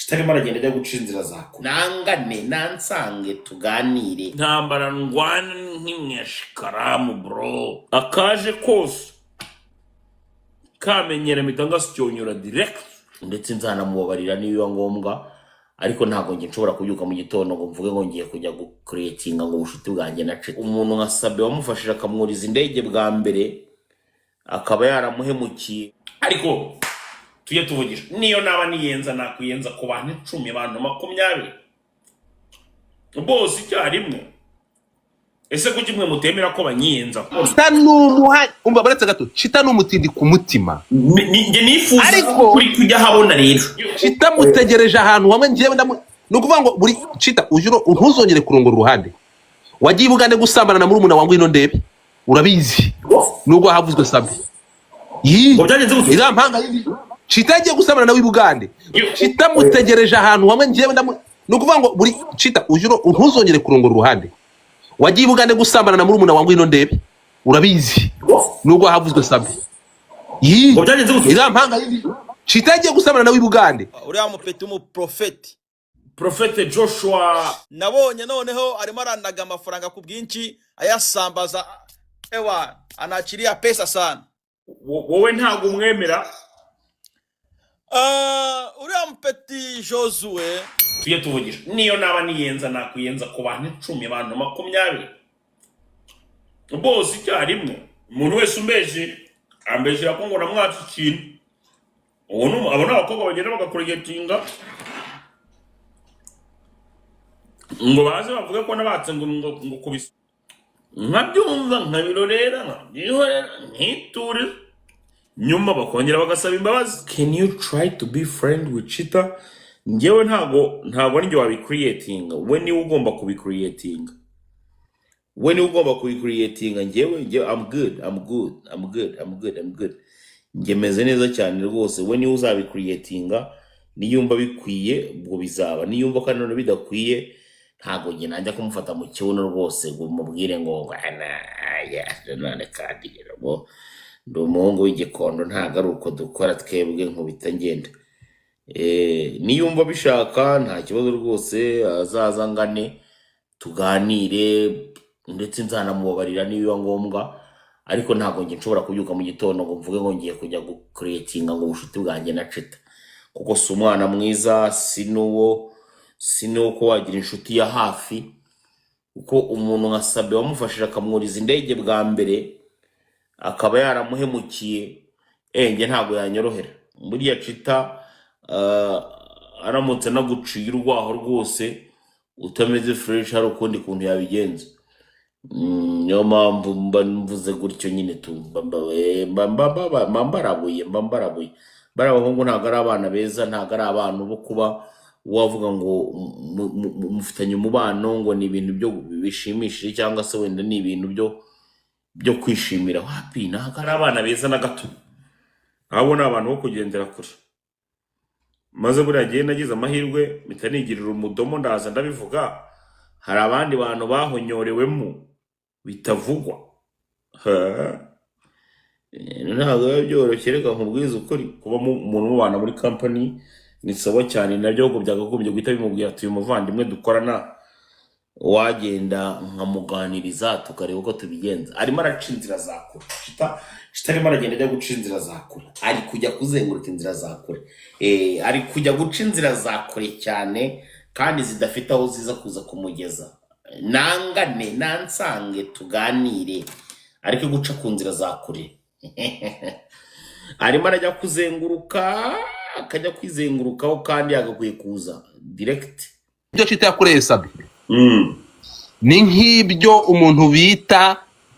kitarimo aragenda ajya guca inzira za kure, nangane nansange tuganire, ntambara ndwana nk'imyashikaramu bro, akaje kose kamenyera mpita ngasicyonyora direct, ndetse nzanamubabarira niba ngombwa, ariko ntabwo ngiye nshobora kubyuka mu gitondo ngo mvuge ngo ngiye kujya gucreatinga ngo ubushuti bwanjye na Chita. Umuntu nka Sabe wamufashije akamwuriza indege bwa mbere akaba yaramuhemukiye, ariko tujye tuvugisha, niyo naba niyenza nakwiyenza ku bantu 10 abantu 20 bose icyarimwe. Ese kuki mwe mutemera ko banyiyenza? Chita n'umuhanya umva baretse gato, Chita n'umutindi ku mutima, nge nifuza kuri kujya habona rero. Chita mutegereje ahantu hamwe ngiye nukuvuga ngo buri Chita ujuro ntuzongere kurongora uruhande. Wagiye Bugande gusambana na murumuna wangu ino ndebe, urabizi nubwo havuzwe Sabe irampanga yibi Chita agiye gusambana na Bugande. Chita mutegereje ahantu hamwe ngiye nukuvuga ngo buri Chita ujuro ntuzongere kurongora uruhande. Wagiye Bugande gusambana na murumuna wangu ino ndebe, urabizi nubwo havuzwe Sabe irampanga yibi Chita agiye gusambana na Bugande. Uriya mupeti Profete Joshua nabonye noneho arimo aranaga amafaranga ku bwinshi ayasambaza, ewa anachiria pesa sana. Wowe ntago umwemera? Uriya mupeti Josué tujye tuvugisha, niyo naba niyenza nakwiyenza ku bantu 10 abantu 20 bose icyarimwe. Umuntu wese umbeje ambejera ko ngo namwatse ikintu, abona abakobwa bagenda bagakuregetinga ngo baze bavuge ko nabatse ngo kubisa, nkabyumva nkabirorera nkabihorera nkiture, nyuma bakongera bagasaba imbabazi. Can you try to be friend with Chita? Ngewe ntago njye wabicreatinga, we ni ugomba kubicreatinga, ngewe I'm good. Nge meze neza cyane rwose, we ni uzabicreatinga, niyumva bikwiye ubwo bizaba, niyumva kandi none bidakwiye ntago nge najya kumufata mu kibuno rwose ngo mubwire ngo none kandi ngo ndumuhungu w'igikondo, ntago ari uko dukora twebwe nkubita ngenda. Niyumva bishaka nta kibazo rwose, azaza ngane tuganire, ndetse nzanamubabarira niba ngombwa, ariko ntago nge nshobora kubyuka mu gitondo ngo mvuge ngo ngiye kujya gucreatinga ngo ubushuti bwanjye na Chita, kuko si umwana mwiza, sinuwo ko wagira inshuti ya hafi, uko umuntu nka Sabe wamufashije akamwuriza indege bwa mbere akaba yaramuhemukiye, nge ntago yanyorohera. Buriya Chita aramutse naguciye urwaho rwose utameze fresh, hari ukundi kuntu yabigenza. Niyo mpamvu mvuze gutyo nyine mbambarabuye. Bari abahungu ntago ari abana beza, ntago ari abantu bo kuba wavuga ngo mufitanye umubano ngo ni ibintu byo bishimishije cyangwa se wenda ni ibintu byo kwishimira. Wapi, ntago ari abana beza na gato, abo ni abantu bo kugendera kure. Maze buriya gihe nagize amahirwe mpita nigirira umudomo ndaza ndabivuga, hari abandi bantu bahonyorewemo bitavugwa. Ntago byoroshye, reka nkubwize ukuri, kuba umuntu mubana muri company ni sawa cyane, nabyo ahubwo byagagombye guhita bimubwira ati uyu muvandimwe dukorana wagenda nkamuganiriza tukareba uko tubigenza. Arimo araca inzira za kure, Chita arimo aragenda ajya guca inzira za kure, ari kujya kuzenguruka inzira za kure, ari kujya guca inzira za kure cyane kandi zidafite aho ziza kuza kumugeza. Nangane nansange tuganire, ariko guca ku nzira za kure arimo arajya kuzenguruka, akajya kwizengurukaho kandi yagakwiye kuza direct. Ibyo Chita yakoreye Sabe ni nk'ibyo umuntu bita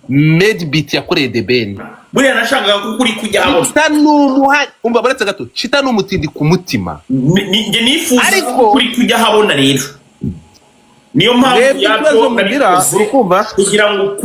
Medbeat yakoreye The Ben. Buriya nashakaga ko kuri kujya habona. Chita n'umuhanya umva baretse gato, Chita n'umutindi ku mutima, nge nifuza kuri kujya habona rero. Niyo mpamvu yabyo urukumva kugira ngo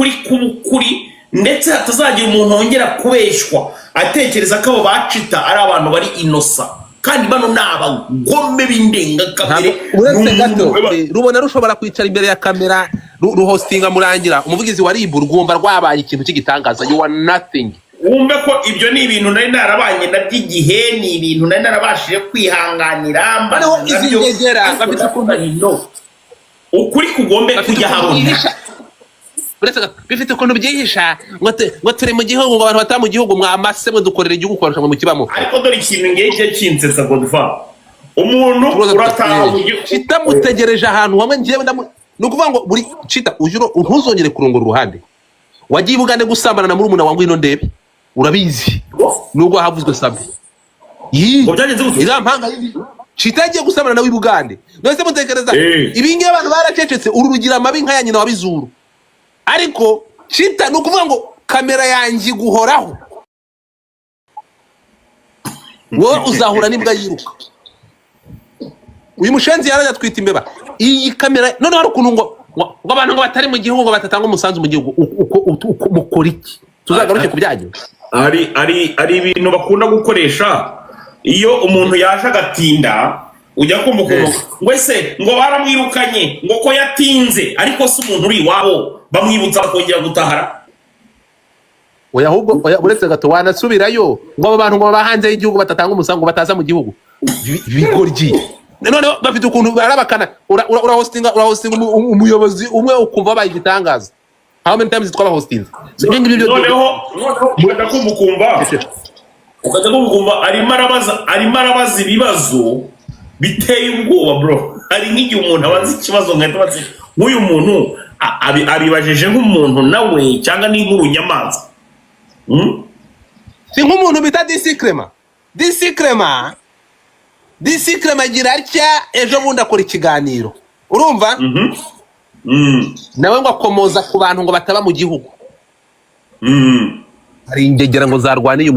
kuri ndetse hatazagira umuntu wongera kubeshwa atekereza ko abo bacita ari abantu bari inosa, kandi bano naba gombe bindenga kamere. Uretse gato rubona rushobora kwicara imbere ya kamera ruhostinga murangira umuvugizi wa RIB rugomba rwabaye ikintu cy'igitangaza. You are nothing. wumve ko ibyo ni ibintu nari narabanye nabyigihe, ni ibintu nari narabashije kwihanganira noneho izi ngegera bafite ukuntu ukuri kugombe kujya habona. bifite ukuntu byihisha ngo turi mu gihugu, ngo abantu bata mu gihugu mwamase mwe dukorera igihugu kurusha mu kibamo. Ariko dore ikintu ngeke kinsetsa Godfa, umuntu urataha mu gihugu kitamutegereje ahantu hamwe ngiye ni ukuvuga ngo buri cita ujuro ntuzongere kurongora uruhande. Wagiye Bugande gusambana na murumuna wangu ino ndebe, urabizi nubwo havuzwe sabe irampanga cita yagiye gusambana na Bugande. Nose mutekereza ibi ngiye abantu baracecetse, uru rugira amabi nka ya nyina wabizuru. Ariko cita nukuvuga ngo kamera yanjye guhoraho, wowe uzahura n'imbwa yiruka. Uyu mushenzi yaraje twita imbeba iyi kamera. None hari ukuntu ngo abantu ngo batari mu gihugu ngo batatanga umusanzu mu gihugu, mukora iki? Tuzagaruke kubyanyu. ari ibintu bakunda gukoresha iyo umuntu yaje agatinda, ujya kumukoma ngo ese ngo baramwirukanye ngo ko yatinze, ariko si umuntu uri iwabo bamwibutsa kongera gutahara. Oya ahubwo uretse gato wanasubirayo ngo abo bantu ngo baba hanze y'igihugu batatanga umusanzu bataza mu gihugu. Bigoryi none bafite ukuntu barabakana. Urahostinga umuyobozi umwe ukumva bayi gitangaza. How many times twaba hostinze? Noneho ukajya kumukumva arimo arabaza ibibazo biteye ubwoba bro. Ari nk'igihe umuntu abaza ikibazo nkahita bazi nk'uyu muntu abibajije nk'umuntu nawe cyangwa ni nk'urunyamaswa. Si nk'umuntu bita Disikrema agira atya ejo bundi akora ikiganiro, urumva? Nawe ngo akomoza ku bantu ngo bataba mu gihugu. Hari ingegera ngo zarwaniye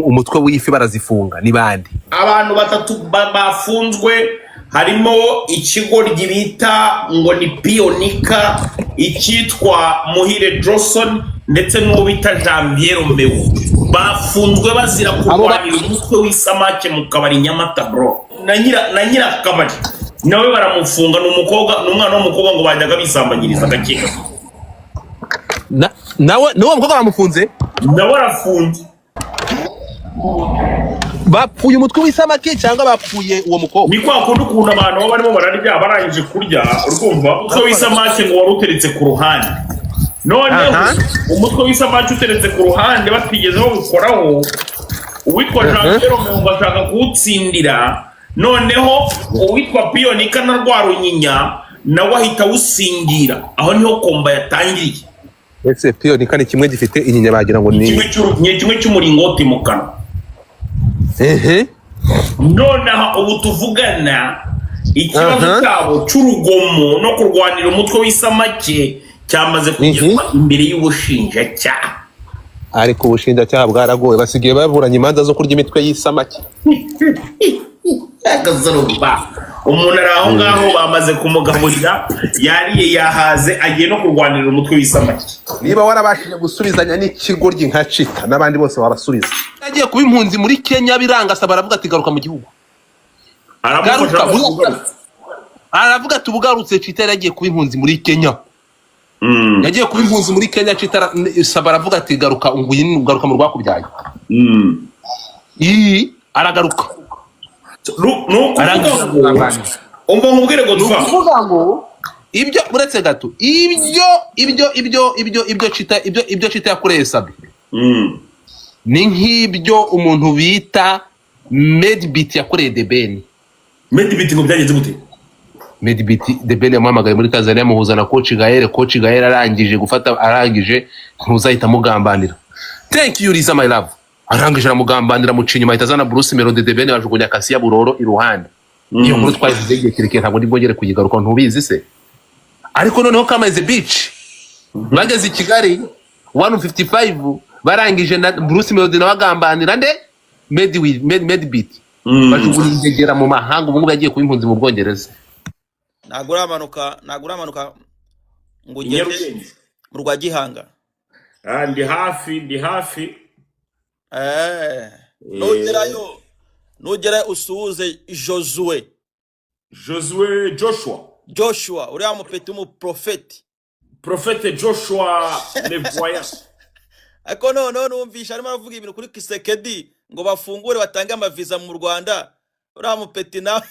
umutwe w'ifi barazifunga. Ni bande abantu batatu bafunzwe, harimo ikigoryi bita ngo ni Pionika, icyitwa Muhire Johnson ndetse n'uwo bita Janvier Romeo. Bafunzwe bazira kurwanira umutwe w'isamake mu kabari Nyamata bro. Na nyira kabari nawe baramufunga, n'umwana w'umukobwa ngo bajyaga bisambanyiriza agakeka. Nawe n'uwo mukobwa bamufunze, nawe arafunze. Bapfuye umutwe w'isamake cyangwa bapfuye uwo mukobwa? Ni kwa kundi ukuntu abantu baba barimo bararya barangije kurya, urumva umutwe w'isamake ngo wari uteretse ku ruhande. Noneho umutwe w'isamake uteretse ku ruhande batigeze bawukoraho, uwitwa Janvier Romeo bashaka kuwutsindira. Noneho uwitwa Pionika na Rwarunyinya nawe ahita awusingira. Aho niho komba yatangiriye. Ese Pionika ni kimwe gifite inyinya bagira ngo ni kimwe cy'umuringoti mu kanwa. Noneho ubu tuvugana ikibazo cyabo cy'urugomo no kurwanira umutwe w'isamake cyamaze kugezwa imbere y'ubushinjacyaha. Ariko ubushinjacyaha bwaragoye, basigaye baburanye imanza zo kurya imitwe y'isamake. Umuntu ari aho ngaho bamaze kumugaburira, yariye yahaze, agiye no kurwanira umutwe w'isamake. Niba warabashije gusubizanya n'ikigoryi nka Cita n'abandi bose wabasubiza. Yagiye kuba impunzi muri Kenya biranga, asaba aravuga ati garuka mu gihugu. Aravuga ati ubugarutse Cita yagiye kuba impunzi muri Kenya. Yagiye kuba impunzi muri Kenya, Cita asaba aravuga ati garuka ugaruka mu rwakubyaye. Aragaruka. Umubwire ngo dufa ibyo uretse gato ibyo Cita yakoreye Sabe ni nk'ibyo umuntu bita Medbeat yakoreye The Ben. Medbeat ngo byagenze gute? Medbeat The Ben yamuhamagaye muri Tanzania muhuza na Coach Gael arangije ntuzahita mugambanira. Thank you Lisa my love. Arangije aramugambanira muca inyuma ahita azana Bruce Melody The Ben bajugunya Kasi ya Buroro iruhande. Iyo nkuru twazize igihe kirekire ntabwo ndibwongere kuyigaruka, ntubizi se. Ariko noneho Kamaze Beach bageze i Kigali 155 barangije na Bruce Melody nabagambanira nde Medbeat bajugunya ingegera mu mahanga. Ubu yagiye kuba impunzi mu Bwongereza. Ntabwo uramanuka ngo ugende mu Rwagihanga. Ndi hafi nugerayo usuhuze Joshua uriya mupeti w'umuprofeti Joshua le voyant. ariko noneho numvisha arimo aravuga ibintu kuri Kisekedi ngo bafungure batange amaviza mu Rwanda. Uriya mupeti nawe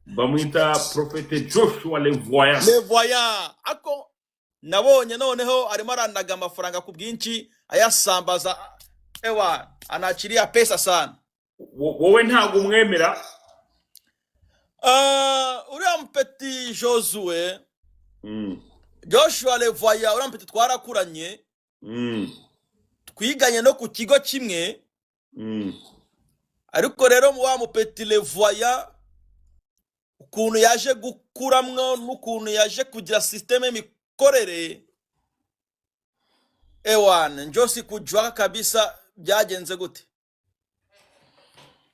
bamwita Prophete Joshua Le Voyant. Le Voyant. Ako nabonye noneho arimo aranaga amafaranga ku bwinshi ayasambaza. Ewa anachilia pesa sana. Wowe ntabwo umwemera? Uriya mupeti Joshua Joshua Le Voyant, uriya mupeti twarakuranye twiganye no ku kigo kimwe, ariko rero mu wa mupeti Le Voyant ukuntu yaje gukuramwo n'ukuntu yaje kugira systeme mikorere, ewana njosi kujwa kabisa byagenze gute.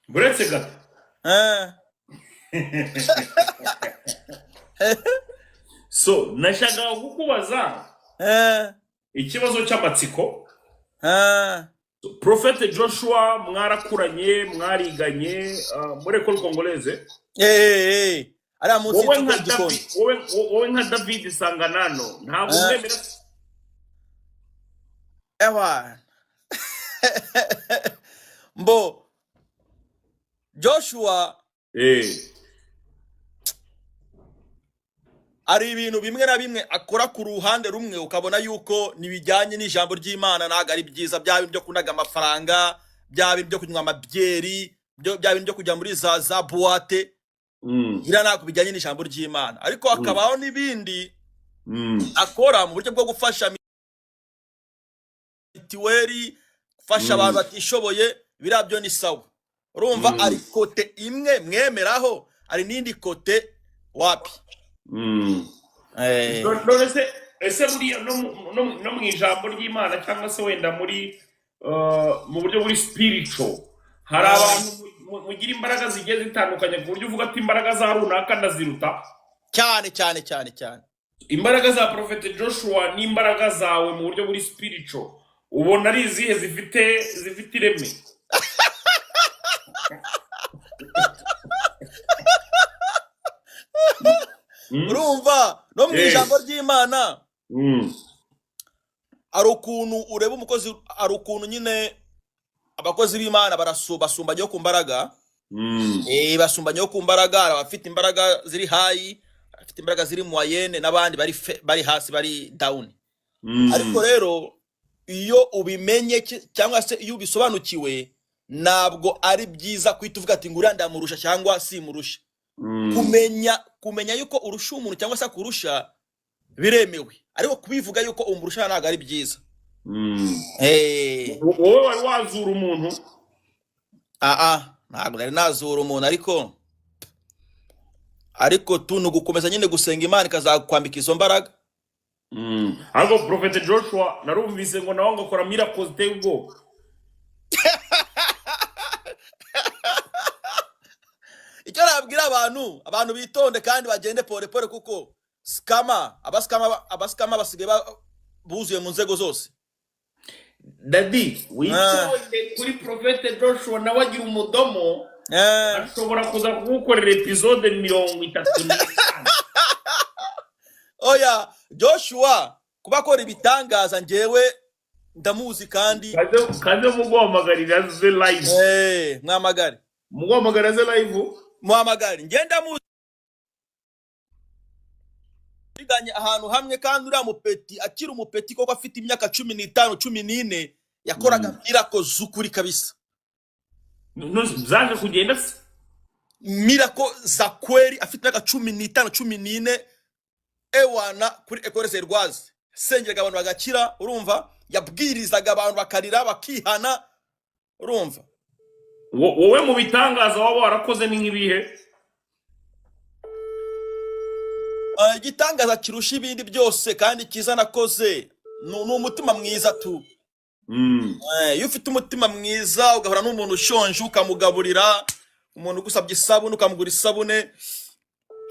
Buretse gato so nashaka kukubaza ikibazo cy'amatsiko. Prophete Joshua mwarakuranye mwariganye muri École Congolaise. Ara munsi y'igikoni. Wowe nka David Sanganano ntabwo umwemera? Ewa mbo Joshua ari ibintu bimwe na bimwe akora ku ruhande rumwe ukabona yuko nibijyanye n'ijambo ry'Imana naga ari byiza, bya bintu byo kunaga amafaranga, bya bintu byo kunywa amabyeri, bya bintu byo kujya muri za boîte, ira nako bijyanye n'ijambo ry'Imana. Ariko akabaho nibindi akora mu buryo bwo gufasha mitiweri, gufasha abantu batishoboye, birabyo ni sawa. Urumva ari kote imwe mwemeraho, ari nindi kote wapi? None ese muri no mu ijambo ry'Imana cyangwa se wenda muri mu buryo buri spiritual hari abantu mugira imbaraga zigiye zitandukanye ku buryo uvuga ati imbaraga za runaka ndaziruta cyane. Imbaraga za Prophete Joshua n'imbaraga zawe mu buryo buri spiritual ubona ari izihe zifite ireme? Urumva no mu ijambo ry'Imana ari ukuntu ureba umukozi, ari ukuntu nyine abakozi b'Imana basumbanye ku mbaraga, basumbanye ku mbaraga, abafite imbaraga ziri high, abafite imbaraga ziri moyenne, n'abandi bari hasi bari down. Ariko rero iyo ubimenye cyangwa se iyo ubisobanukiwe ntabwo ari byiza kwita uvuga ati ngura ndamurusha cyangwa simurusha. Kumenya yuko urusha umuntu cyangwa se kurusha biremewe, ariko kubivuga yuko umurusha ntabwo ari byiza. Wowe wari wazura umuntu? Ntabwo nari nazura umuntu, ariko tunugukomeza nyine gusenga Imana ikazakwambika izo mbaraga. Ariko Prophete Joshua narumvise ngo nawe ngakora miracles ziteye ubwoba. Icyo nabwira abantu bitonde kandi bagende pole kuko abaskama basigaye buzuye mu nzego zose. Daddy witonde kuri Prophete Joshua nawe agira umudomo, ashobora kuza kugukorera episode 35. Oya Joshua kuba kora ibitangaza njyewe ndamuzi kandi kaze muguhamagarira ze live. Mwamagare muguhamagarira ze live, muhamagare ngenda muzi biganye ahantu hamwe. Kandi uriya mupeti akiri umupeti koko afite imyaka 15 14 yakoraga mirako z'ukuri kabisa. Zaje kugenda se mirako za kweri, afite imyaka 15 14 ewana kuri Ecole Serwaze sengeraga abantu bagakira. Urumva yabwirizaga abantu bakarira bakihana. Urumva wowe mu bitangaza waba warakoze ni nk'ibihe? Igitangaza kirusha ibindi byose kandi kiza nakoze ni umutima mwiza tu. Iyo ufite umutima mwiza ugahora n'umuntu ushonje ukamugaburira, umuntu ugusabye isabune ukamugura isabune,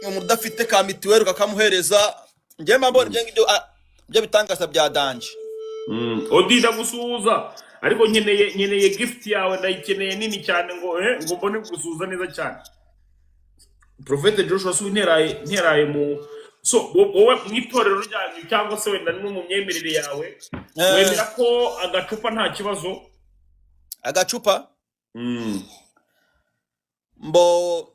umuntu udafite ka mitiweri ukakamuhereza, njye mbona ibyo bitangaza bya danje. Odida gusuhuza, ariko nkeneye gift yawe, ndayikeneye nini cyane ngo mbone gusuhuza neza cyane. Prophete Joshua su nteraye mu so wowe mu itorero ryanyu cyangwa se wenda no mu myemerere yawe wemera ko agacupa nta kibazo? Agacupa mbo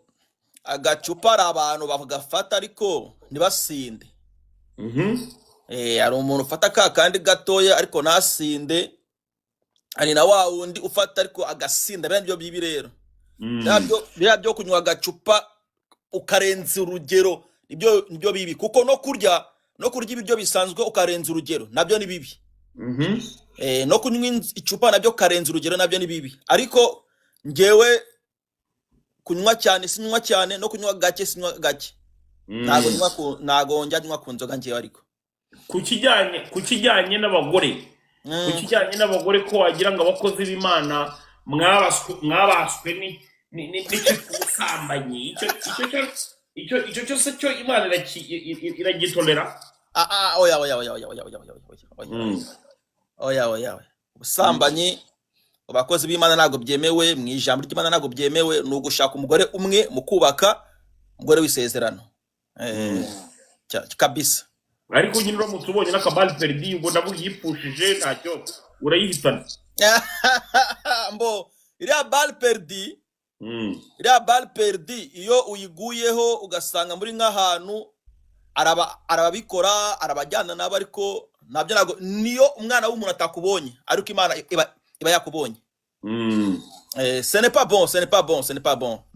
agacupa ari abantu bagafata ariko ntibasinde. Hari umuntu ufata ka kandi gatoya ariko nasinde, ari na wa wundi ufata ariko agasinda. Byo bibi rero, byo kunywa agacupa ukarenza urugero nibyo bibi, kuko no kurya ibiryo bisanzwe ukarenza urugero nabyo ni bibi. No kunywa icupa nabyo karenza urugero nabyo ni bibi. Ariko ngewe kunywa cyane sinywa cyane, no kunywa gake sinywa gake. Nago njya nywa ku nzoga ngewe. Ariko ku kijyanye n'abagore, ko wagira ngo abakozi b'Imana mwabaswe n'ubusambanyi, icyo cyose cyo Imana iragitolera? Oya. Ubusambanyi abakozi b'Imana ntago byemewe, mu ijambo ry'Imana ntago byemewe. Ni ugushaka umugore umwe mu kubaka, umugore w'isezerano kabisa. Ariko nyine uramutse ubonye n'akabali perdi ubwo nabwo yipushije ntacyo urayihitana. Mbo iriya bal perdi iyo uyiguyeho ugasanga muri nk'ahantu arababikora, arabajyana nabo, ariko nabyo nago niyo umwana w'umuntu atakubonye ariko Imana iba yakubonye. Ce n'est pas bon.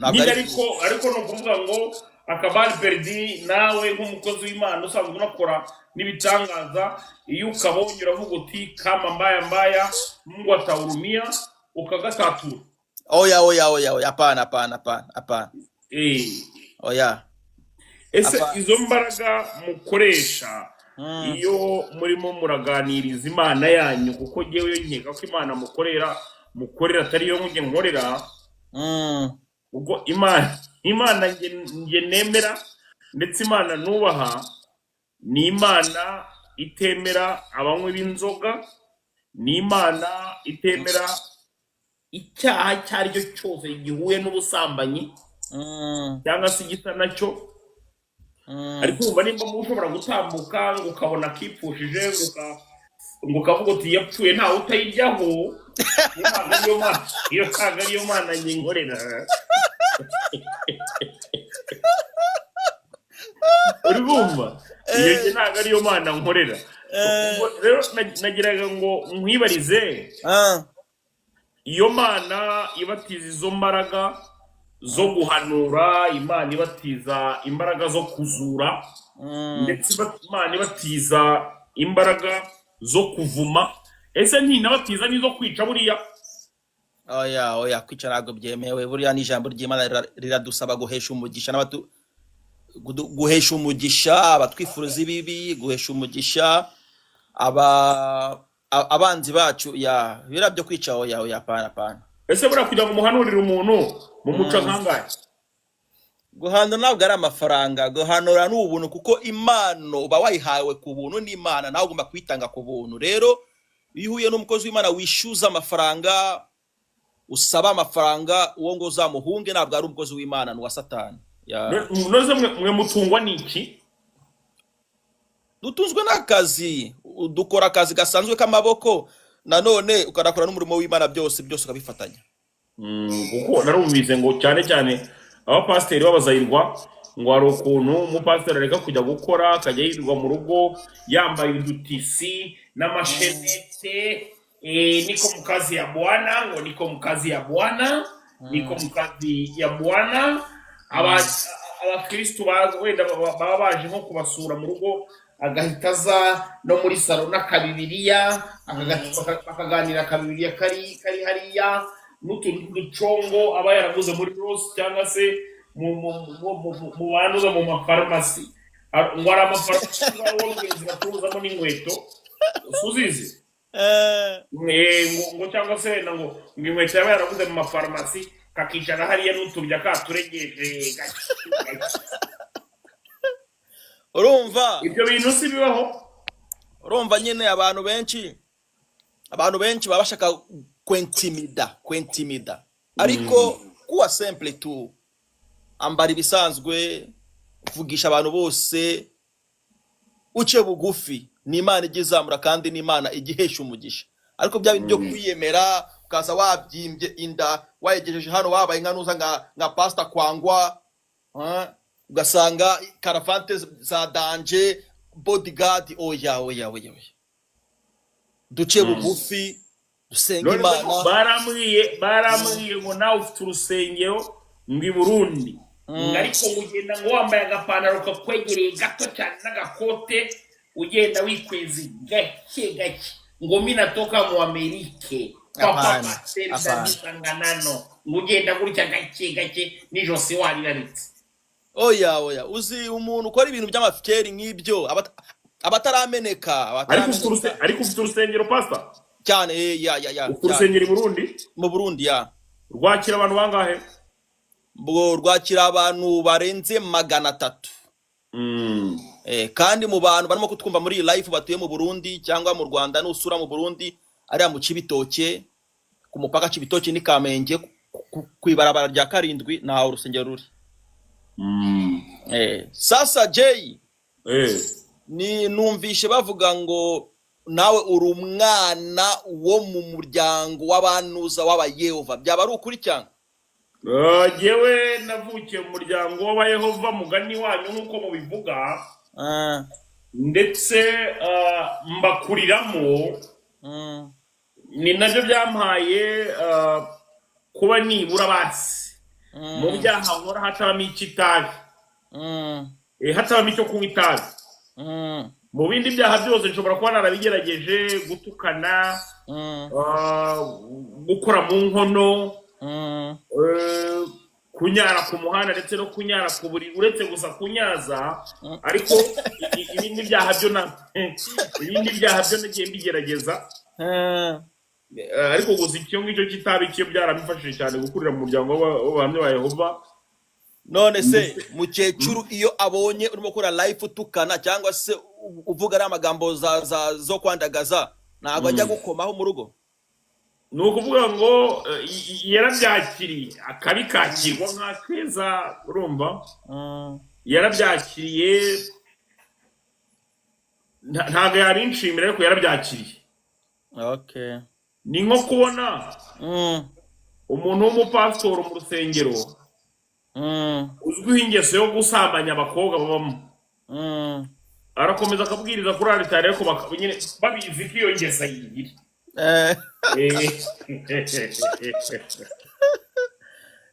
Ariko no kuvuga ngo akabali perdi nawe nk'umukozi w'Imana usanzwe unakora n'ibitangaza, iyo ukabonye uravuga uti kama mbaya Mungu atahurumia ukagatatura. Oya, hapana. Oya. Ese izo mbaraga mukoresha iyo murimo muraganiriza Imana yanyu, kuko ngewe nkeka ko Imana mukorera atari yo nge nkorera, ubwo Imana nge nemera ndetse Imana nubaha ni Imana itemera abanywi b'inzoga, ni Imana itemera icyaha cyari cyo cyose gihuye n'ubusambanyi cyangwa se igisa nacyo. Ariko umva nimba mushobora gutambuka ngo ukabona kipfushije ngo ukavuga uti yapfuye ntawe utayiryaho, iyo ntabwo ariyo Mana nkorera. Uri bumva? Iyo ntabwo ariyo Mana nkorera. Rero nagiraga ngo nkwibarize, iyo Mana ibatiza izo mbaraga zo guhanura, Imana ibatiza imbaraga zo kuzura, ndetse Imana ibatiza imbaraga zo kuvuma, ese ntinabatiza n'izo kwica buriya? Oya, kwica ntabwo byemewe. Buriya n'ijambo ry'Imana riradusaba guhesha umugisha abatwifuriza ibibi, guhesha umugisha abanzi bacu. Biriya byo kwica oya, hapana. Ese buriya kugira ngo muhanurire umuntu mu muco nkangahe? Guhanura ntabwo ari amafaranga, guhanura ni ubuntu, kuko impano uba wayihawe ku buntu n'Imana, nawe ugomba kwitanga ku buntu. Rero iyo uhuye n'umukozi w'Imana wishyuza amafaranga, usaba amafaranga, uwo ngo uzamuhunge, ntabwo ari umukozi w'Imana, ni uwa Satani. Noze mwe mutungwa n'iki? Dutunzwe n'akazi, dukora akazi gasanzwe k'amaboko, nanone ukanakora n'umurimo w'Imana, byose ukabifatanya. Kuko narumvise ngo cyane abapasiteri babazayirwa ngo hari ukuntu umupasiteri areka kujya gukora akajya yirirwa mu rugo yambaye udutisi n'amashenete, niko mu kazi ya Bwana, ngo niko mu kazi ya Bwana. Abakristo wenda baba baje nko kubasura mu rugo, agahita aza no muri salo n'akabibiriya, akaganira akabibiriya kari hariya n'utuntu ducongo aba yaraguze muri Rose cyangwa se mu bantu mu mafarumasi. Ngo ari amafarumasi batuzamo n'inkweto uzizi, ngo cyangwa se wenda ngo inkweto yaba yaraguze mu mafarumasi, kakicara hariya n'uturya katuregeje. Urumva ibyo bintu si bibaho? Urumva nyine abantu benshi baba bashaka kwentimida, ariko kuwa simple tu, ambara ibisanzwe, uvugisha abantu bose, uce bugufi ni Imana ijya izamura kandi ni Imana igihesha umugisha. Ariko bya bintu byo kwiyemera ukaza wabyimbye inda wayegejeje hano wabaye nkanuza nka Pastor Kwangwa, ugasanga karavante za danje bodyguard. Oya duce bugufi dusenga Imana. barambwiye ngo nawe ufite urusengero ngwi Burundi, ariko ugenda ngo wambaye agapantaro kakwegereye gato cyane n'agakote ugenda wikweza gake ngo minatoka mu Amerike papa nano ugenda gutya gake n'ijosi wariraritse. Oya uzi umuntu ukora ibintu by'amafikeri nk'ibyo abatarameneka. Ariko ufite urusengero Pastor cyane. ufite urusengero i Burundi? Mu Burundi ya. Rwakira abantu bangahe? Rwakira abantu barenze 300. Kandi mu bantu barimo kutwumva muri live batuye mu Burundi cyangwa mu Rwanda, n'usura mu Burundi ariya mu Cibitoke, ku mupaka Cibitoke ni Kamenge, kwibarabara rya 7 naho urusengero ruri. Sasa Jay, ni numvishe bavuga ngo nawe uri umwana wo mu muryango w'abanuza w'abayehova, byaba ari ukuri cyangwa? Jewe navukiye mu muryango w'abayehova mugani wanyu nk'uko mubivuga, ndetse mbakuriramo. Ni nabyo byampaye kuba nibura basi mu byaha nkora hatabamo itabi, hatabamo icyo kunywa itabi. Mu bindi byaha byose nshobora kuba narabigerageje, gutukana, gukora mu nkono, kunyara ku muhanda ndetse no kunyara ku buriri, uretse gusa kunyaza. Ariko ibindi byaha byo nagiye mbigerageza. Ariko gusa icyo ngicyo kitabi cyo byaramfashije cyane gukurira mu muryango w'abahamya ba Yehova. None se mukecuru iyo abonye urimo gukora live utukana cyangwa se uvuga ari amagambo zo kwandagaza, ntabwo ajya gukomaho mu rugo? Ni ukuvuga ngo yarabyakiriye, akabikakirwa nka keza, urumva? Yarabyakiriye, ntabwo yabinshimira ariko yarabyakiriye. Okay. Ni nko kubona umuntu w'umupasitoro mu rusengero uzwiho ingeso yo gusambanya abakobwa babamo, arakomeza akabwiriza kuri aritari ariko nyine babizi ko iyo ngeso ayigira.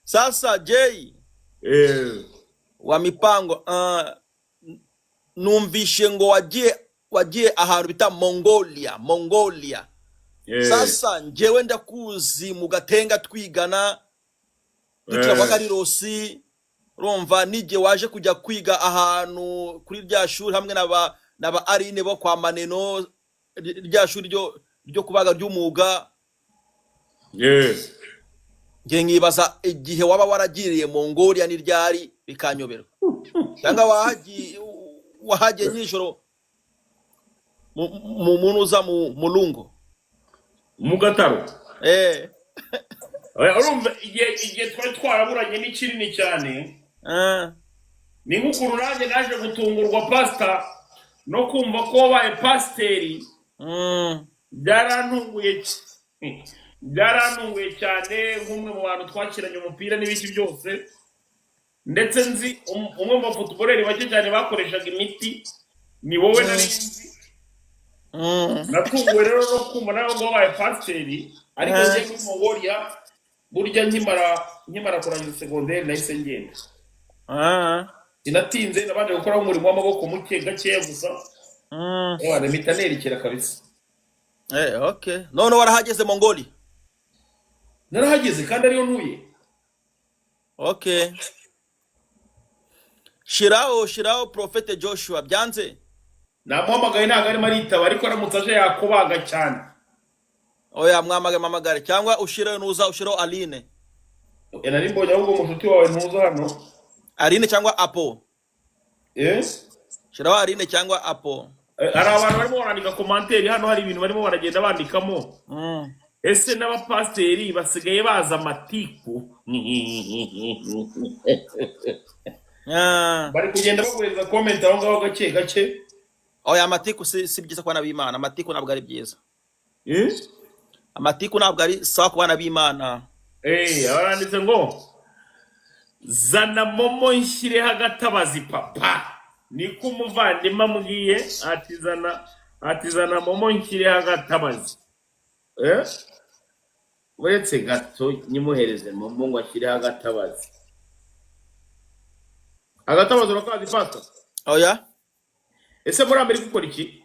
Sasa Jay, wa mipango, numvishe ngo wagiye ahantu bita Mongolia. Sasa njewe ndakuzi mu Gatenga twigana dukira kwa Karirosi, urumva nije waje kujya kwiga ahantu kuri rya shuri hamwe naba Arine bo kwa Maneno, rya shuri ryo kubaga ry'umuga. Nge nkibaza igihe waba waragiriye Mongolia ni ryari bikanyobera, cyangwa wahagiye nyijoro mu munuza mu Lungo mu Gataro. Urumva igihe twari twaraburanye ni kinini cyane. Ni nk'ukuntu nanjye naje gutungurwa Pastor no kumva ko wabaye pasiteri. Byarantunguye cyane, nk'umwe mu bantu twakiranye umupira n'ibiki byose, ndetse nzi umwe mu bafutuboreri bake cyane bakoreshaga imiti ni wowe nari nzi. Natunguwe rero no kumva nawe ngo wabaye pasiteri, ariko ngiye muri Mongolia burya nkimara kurangiza segonderi nahise ngenda. Sinatinze, nabanje gukora umurimo w'amaboko muke gakeya gusa. Mpita nerekera kabisa. Okay. None warahageze Mongolia? Narahageze kandi ariyo ntuye. Okay. Shiraho Prophet Joshua byanze? Namuhamagaye ntabwo arimo aritaba, ariko aramutse aje yakubaga cyane. Oya mamagare cyangwa ushiraho Aline. Nari mbonye ahubwo umushuti wawe ntuza hano. Aline cyangwa Apo? Shiraho Aline cyangwa Apo. Hari abantu barimo barandika komanteri hano, hari ibintu barimo baragenda bandikamo. Ese n'abapasiteri basigaye baza amatiku? Bari kugenda bagureza comment aho ngaho gake. oya amatiku si byiza ku bana b'Imana, amatiku ntabwo ari byiza, Eh? amatiku ntabwo ari sawa ku bana b'Imana. Baranditse ngo zana momo nshyireho agatabazi papa, niko umuvandimwe amubwiye ati zana momo nshyireho agatabazi. Uretse gato nyimuhereze momo ngo ashyireho agatabazi. Agatabazi urakazi pastor? Oya Ese muri Amerika ukora iki?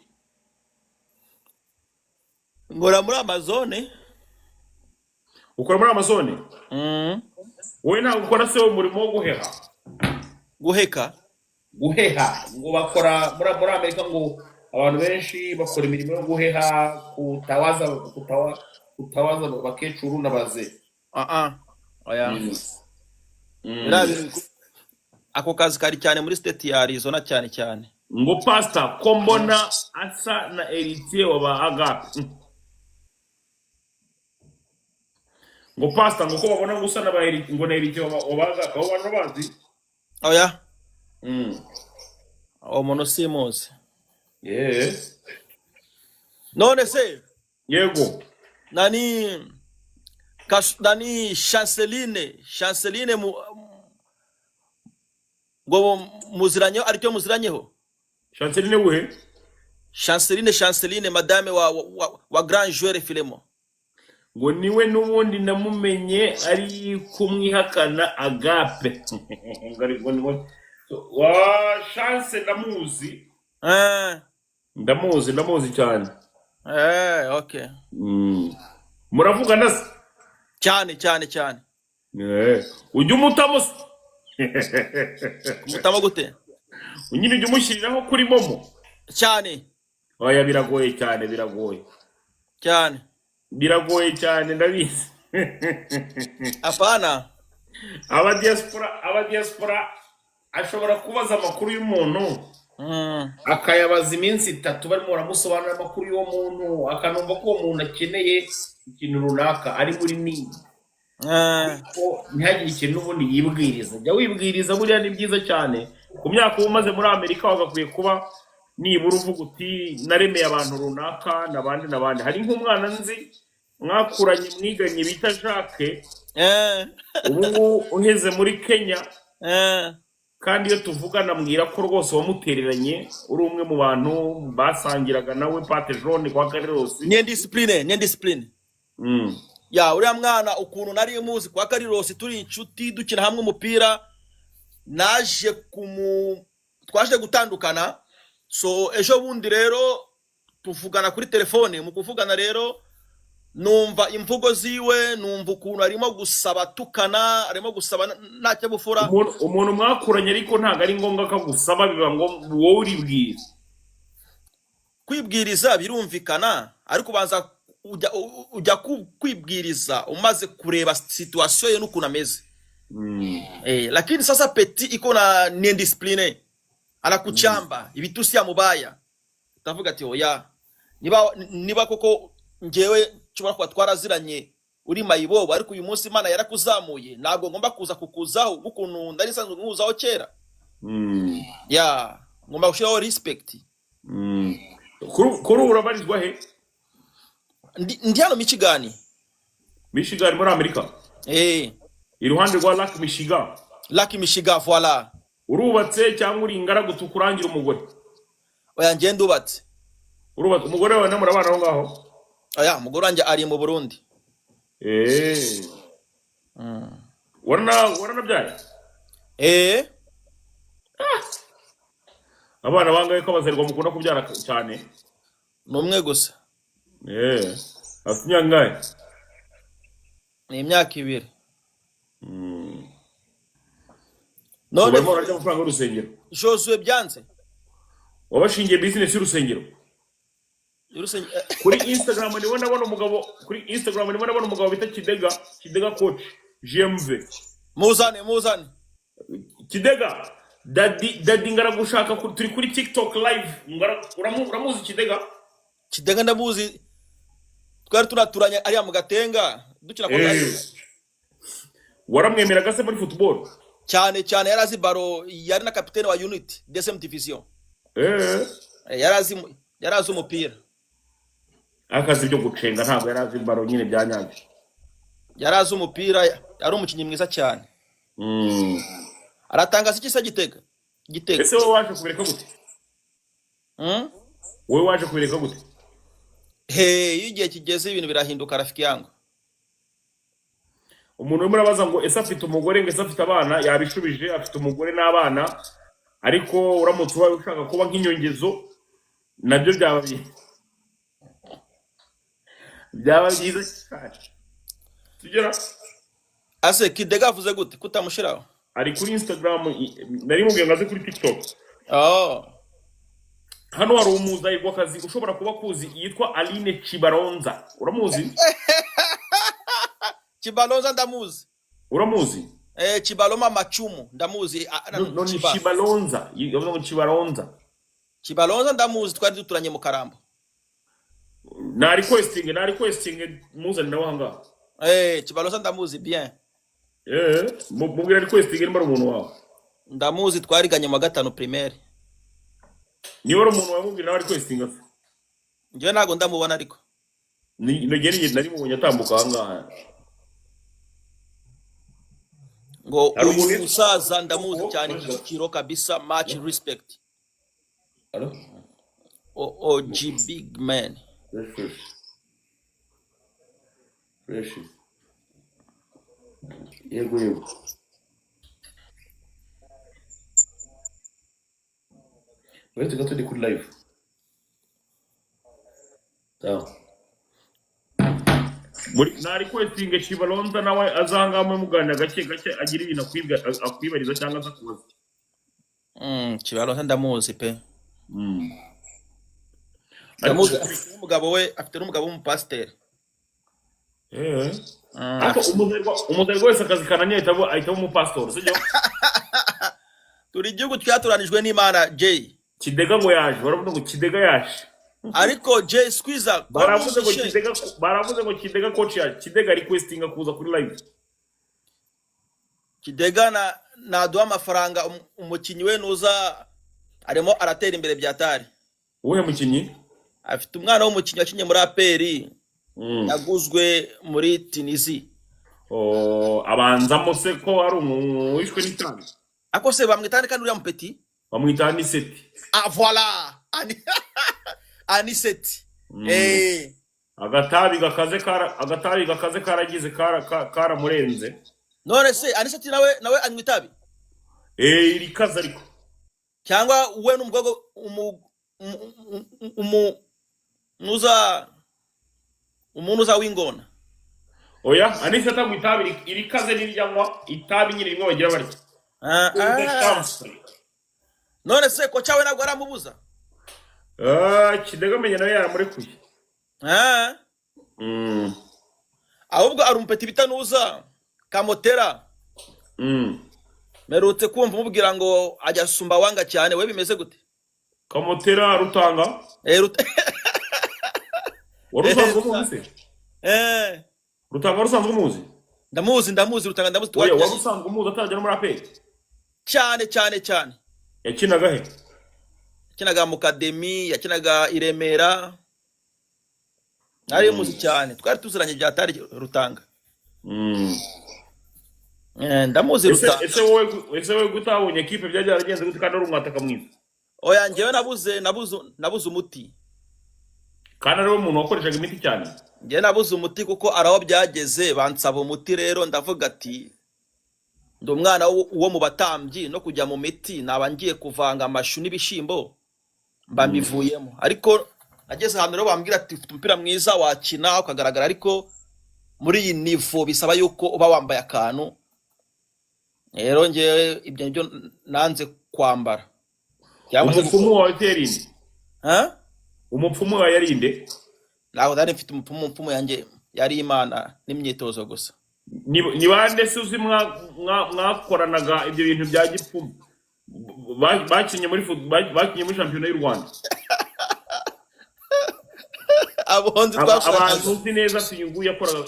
ngora muri Amazon. Ukora muri Amazon? Wowe ntabwo ukora se umurimo wo guheha? Guheha ngo bakora muri Amerika, ngo abantu benshi bakora imirimo yo guheha, kutawaza bakecuru n'abaze. Oya ako kazi kari cyane muri state ya Arizona cyane. Ngo pastor ko mbona asa na Eritier waba Agape. Ngo pastor ngo ko babona gusa na Eritier, ngo na Eritier waba Agape, abo bantu bazi? Oya muntu simuzi. None se Yego. nani Chanceline ngo muziranyeho, aricyo muziranyeho? Chanceline we? Chanceline madame wa Grand Joueur Filemo. Ngo niwe n'ubundi namumenye ari kumwihakana Agape. Wa Chance ndamuzi. Ndamuzi cyane. Okay. Muravugana se? Cyane. Ujya umutamusa? Umutamo gute? Unyine ujya umushyiriraho kuri momo? Cyane. Oya biragoye cyane ndabizi. Apana. Abadiaspora ashobora kubaza amakuru y'umuntu akayabaza iminsi 3 barimo baramusobanurira amakuru y'uwo muntu, akanumva ko uwo muntu akeneye ikintu runaka ari muri nini. Ko ntihagire ikintu ubundi yibwiriza. Jya wibwiriza, buriya ni byiza cyane. Ku myaka umaze muri Amerika wagakwiye kuba nibura uvuga uti naremeye abantu runaka n'abandi. Hari nk'umwana nzi mwakuranye mwiganye bita Jacques, ubu uheze muri Kenya, kandi iyo tuvugana mbwira ko rwose wamutereranye, uri umwe mu bantu basangiraga nawe pate jaune kwa Carlos. Ni discipline. Ya uriya mwana ukuntu nari muzi kwa Carlos, turi inshuti dukina hamwe umupira, twaje gutandukana. So ejo bundi rero tuvugana kuri telefone, mu kuvugana rero numva imvugo ziwe, numva ukuntu arimo gusaba tukana, arimo gusaba ntacyo bufura. Umuntu mwakuranye ariko ntago ari ngombwa ko gusaba, biba ngo wowe uribwira. Kwibwiriza birumvikana, ariko banza ujya kwibwiriza umaze kureba situation ye n'ukuntu ameze. Lakini sasa Petit iko na ni discipline, anakuchamba ibitusi ya mubaya. Utavuga ati oya, niba koko ngewe nshobora kuba twaraziranye uri mayibobo, ariko uyu munsi Imana yarakuzamuye, ntabwo ngomba kuza kukuzaho ukuntu ndari sanzwe nkuzaho kera. Ngomba gushiraho respect. Kuri urabarizwa he? Ndi hano Michigan muri Amerika. Iruhande rwa Lake Michigan. Voilà. Urubatse cyangwa uri ingaragu tukurangira umugore? Oya ngiye ndubatse. Urubatse. Umugore wawe namurabana aho ngaho? Oya umugore wanjye ari mu Burundi. Waranabyaye? Abana bangahe ko bazerwa mukunda kubyara cyane? Numwe gusa. Afite imyaka ingahe? Ni imyaka 2. None barajya amafaranga y'urusengero? Josue byanze. Wabashingiye business y'urusengero? Kuri Instagram ndibona umugabo bita Kidega coach GMV. Muzane. Kidega Daddy ngaragushaka, turi kuri TikTok live. Uramuzi Kidega? Kidega ndamuzi. Twari tunaturanye ari mu Gatenga dukina kwa live. Waramwemeraga se muri football? Cyane yarazi baro, yari na kapitene wa Unity DSM division. yarazi umupira. akazi byo gucenga ntabwo yari azi baro nyine bya nyabyo. Yarazi umupira, yari umukinnyi mwiza cyane. Aratangaza iki se Gitega? Ese wowe waje kubireka gute? Wowe waje kubireka gute? Igihe kigeze ibintu birahinduka rafiki yangu. Umuntu urimo urabaza ngo ese afite umugore ngo ese afite abana, yabishubije afite umugore n'abana, ariko uramutse ubaye ushaka kuba nk'inyongezo nabyo byaba byiza cyane. Tugera Ase Kidega avuze gute kutamushiraho? ari kuri Instagram, nari mubwiye ngo aze kuri TikTok. Hano hari umuzayi w'akazi ushobora kuba kuzi yitwa Aline Chibalonza. Uramuzi? Chibalonza ndamuzi. Uramuzi? Chibaloma Machumu ndamuzi. None Chibalonza, yavuze ngo Chibalonza. Chibalonza ndamuzi, twari duturanye mu Karambo. Na requesting muzani nawe hanga. Chibalonza ndamuzi bien. Mubwira requesting ni umuntu wawe. Ndamuzi, twariganye mu 5 primaire. Ni wari umuntu wamubwira nawe requesting asa. Njye nago ndamubona ariko. Nogere nari mubonye atambuka hanga. Ngo uyu musaza ndamuzi cyane kiro kabisa, much respect. Alo? OG big man. Fresh. Yego. Wewe tuko tuli kuri live. Sawa. Na requesting Chibalonza nawe azangamo mugana gake agira ibintu akwibariza cyangwa akakubaza. Chibalonza ndamuzi pe. Ndamuzi, afite umugabo w'umupasiteri. Ariko umuzerwa wese akazi kananiye ahita umupastor, sibyo? Turi igihugu cyaturanijwe n'Imana J. Kidega ngo yaje, baravuga ngo Kidega yaje. Ariko J Squeezer baravuze ngo Kidega coach yaje. Kidega requesting kuza kuri live. Kidega naduha amafaranga umukinyi we nuza arimo aratera imbere byatari. Uwe mukinyi? Afite umwana w'umukinyi wakinye muri APR. Yaguzwe muri Tunisia. Abanzamo se ko ari wishwe n'itani. Ako se bamwitane kandi uriya mupeti? Bamwita Aniseti. Voilà. Aniseti. Agatabi gakaze karagize karamurenze. None se Aniseti nawe anywa itabi? Irikaza ariko. Cyangwa uwe n'umugabo umuntu uza w'ingona. Oya, Aniseti anywa itabi irikaze n'iryanywa itabi nyine rimwe bagira barya. None se ko cyawe nabwo aramubuza? Kidega menye nawe yaramurekuye. Ahubwo ari umpeti bitanuza Kamotera. Merutse kumva umubwira ngo ajya sumba wanga cyane, we bimeze gute? Kamotera Rutanga? Warusanzwe umuzi? Rutanga warusanzwe umuzi? Ndamuzi Rutanga ndamuzi. Oya, warusanzwe umuzi atajya muri APR? Cyane. Yakinaga he? Yakinaga mu Academy, yakinaga i Remera. Nari muzi cyane. Twari tuziranye byatari Rutanga. Ndamuzi Rutanga. Ese wowe gutabonye equipe byaje aragenze gute kandi ari umwataka mwiza? Oya, ngewe nabuze umuti. Kandi ari umuntu wakoreshaga imiti cyane. Ngewe nabuze umuti kuko araho byageze bansaba umuti, rero ndavuga ati ndo umwana uwo mu batambyi no kujya mu miti nabangiye kuvanga amashu n'ibishimbo mbambivuyemo. Ariko nageze hano rero bambwira ati ufite umupira mwiza wakina ukagaragara, ariko muri iyi nivo bisaba yuko uba wambaye akantu. Rero ngewe ibyo nibyo nanze kwambara. Umupfumu wawe terinde? Umupfumu wawe yarinde? Ntabwo ndari mfite umupfumu yanjye yari Imana n'imyitozo gusa. Ni bande se uzi mwakoranaga ibyo bintu bya gipfumu? Bakinye muri shampiyona y'u Rwanda. Abantu uzi neza tuyungu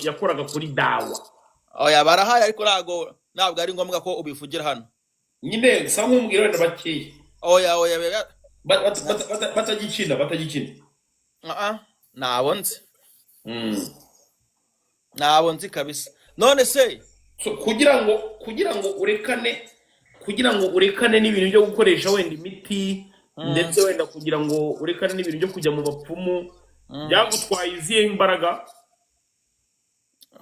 yakoraga kuri dawa. Oya, barahaye ariko ntabwo ari ngombwa ko ubivugira hano. Nyine sa nk'umbwira wenda bakiye. Oya, batagikina. nabo nzi Mm. nabo nzi kabisa. None se So, kugira ngo urekane n'ibintu byo gukoresha wenda imiti, ndetse wenda kugira ngo urekane n'ibintu byo kujya mu bapfumu, byagutwaye izihe imbaraga?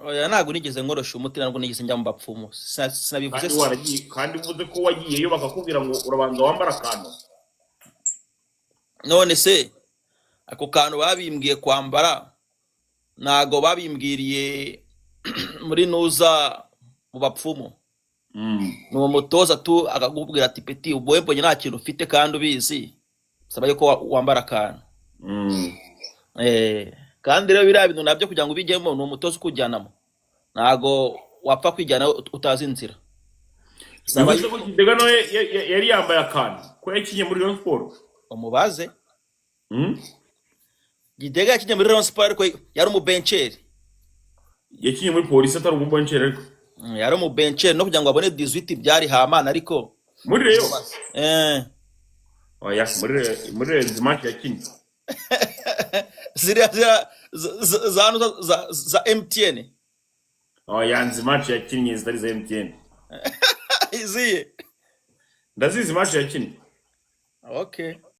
oya, ntabwo nigeze nkorosha umuti, ntabwo nigeze njya mu bapfumu, sinabivuze Kandi waragiye, kandi uvuze ko wagiyeyo bakakubwira ngo urabanza wambara akantu. none se ako kantu babimbwiye kwambara ntago babimbwiriye muri nuza mu bapfumu. Ni umutoza tu akakubwira ati peti uboye mbonye nta kintu ufite kandi ubizi, saba yuko wambara akantu. Kandi rero biriya bintu nabyo kugira ngo ubijyemo ni umutoza ukujyanamo, ntago wapfa kwijyana utazi inzira. Bivuze ko Gidega nawe yari yambaye akantu ko yakinye muri Rayon Sport. Umubaze Gidega yakinye muri Rayon Sport ariko yari umubenceri. Yakinye muri polisi atari umubenceri ariko. Yari umubenceri no kugira ngo abone 18 byari hamana ariko muri Rayon. Oya, muri Rayon match yakinye. Ziriya za MTN. Oya, nzi match yakinye zitari za MTN. Iziye. Ndazizi match yakinye. Okay.